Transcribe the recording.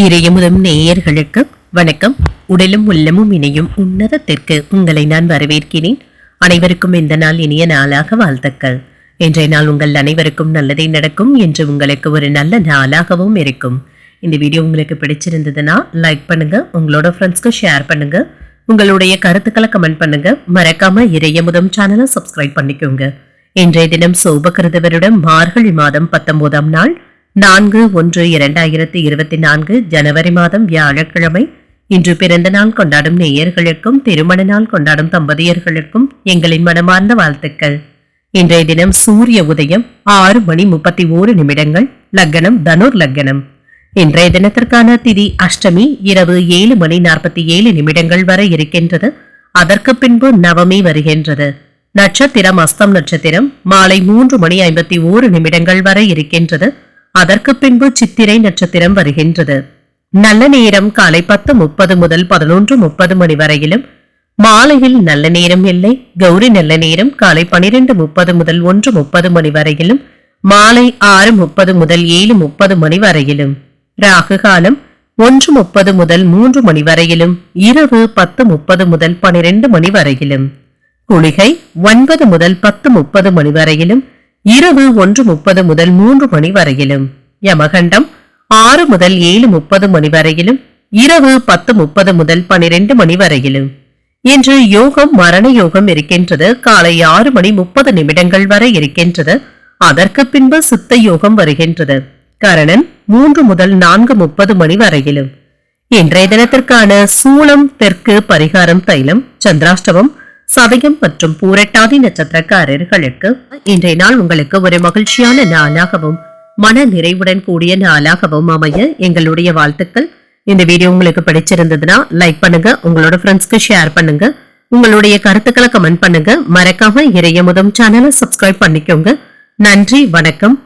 இறையமுதம் நேயர்களுக்கு வணக்கம். உடலும் உள்ளமும் இணையும் உன்னதத்திற்கு உங்களை நான் வரவேற்கிறேன். அனைவருக்கும் இந்த நாள் இனிய நாளாக வாழ்த்துக்கள். இன்றைய நாள் உங்கள் அனைவருக்கும் நல்லதே நடக்கும் என்று உங்களுக்கு ஒரு நல்ல நாளாகவும் இருக்கும். இந்த வீடியோ உங்களுக்கு பிடிச்சிருந்ததுன்னா லைக் பண்ணுங்க, உங்களோட ஃப்ரெண்ட்ஸ்க்கு ஷேர் பண்ணுங்க, உங்களுடைய கருத்துக்களை கமெண்ட் பண்ணுங்க. மறக்காம இறையமுதம் சேனலை சப்ஸ்கிரைப் பண்ணிக்கோங்க. இன்றைய தினம் சோபகிருத வருடம் மார்கழி மாதம் 19ஆம் நாள் 4/1/2024 ஜனவரி மாதம் வியாழக்கிழமை. இன்று பிறந்த நாள் கொண்டாடும் நேயர்களுக்கும் திருமண நாள் கொண்டாடும் தம்பதியர்களுக்கும் எங்களின் மனமார்ந்த வாழ்த்துக்கள். இன்றைய தினம் சூரிய உதயம் 6:31 லக்னம் தனுர் லக்னம். இன்றைய தினத்திற்கான திதி அஷ்டமி இரவு 7:47 வரை இருக்கின்றது. அதற்கு பின்பு நவமி வருகின்றது. நட்சத்திரம் அஸ்தம் நட்சத்திரம் மாலை 3:51 வரை இருக்கின்றது. அதற்கு பின்பு சித்திரை நட்சத்திரம் வருகின்றது. நல்ல நேரம் காலை 10:30 முதல் 11:30 வரையிலும், மாலையில் நல்ல நேரம் இல்லை. கௌரி நல்ல நேரம் காலை 12:30 முதல் 1:30 வரையிலும், மாலை 6:30 முதல் 7:30 வரையிலும். ராகு காலம் 1:30 முதல் 3 வரையிலும், இரவு 10:30 முதல் 12 வரையிலும். குளிகை 9 முதல் 10:30 வரையிலும், இரவு 1:30 முதல் 3 வரையிலும். யமகண்டம் 6 முதல் 7:30 வரையிலும், இரவு 10:30 முதல் 12 வரையிலும். இன்று யோகம் மரண யோகம் இருக்கின்றது. காலை 6:30 வரை இருக்கின்றது. அதற்கு பின்பு சித்த யோகம் வருகின்றது. கரணன் 3 முதல் 4:30 வரையிலும். இன்றைய தினத்திற்கான சூளம் தெற்கு பரிகாரம் தைலம். சந்திராஷ்டமம் சதயம் மற்றும் பூரட்டாதி நட்சத்திரக்காரர்களுக்கு இன்றைய நாள் உங்களுக்கு ஒரு மகிழ்ச்சியான நாளாகவும் மன நிறைவுடன் கூடிய நாளாகவும் அமைய எங்களுடைய வாழ்த்துக்கள். இந்த வீடியோ உங்களுக்கு பிடிச்சிருந்ததுன்னா லைக் பண்ணுங்க, உங்களோட ஃப்ரெண்ட்ஸ்க்கு ஷேர் பண்ணுங்க, உங்களுடைய கருத்துக்களை கமெண்ட் பண்ணுங்க. மறக்காம இறையமுதம் சேனலை சப்ஸ்கிரைப் பண்ணிக்கோங்க. நன்றி, வணக்கம்.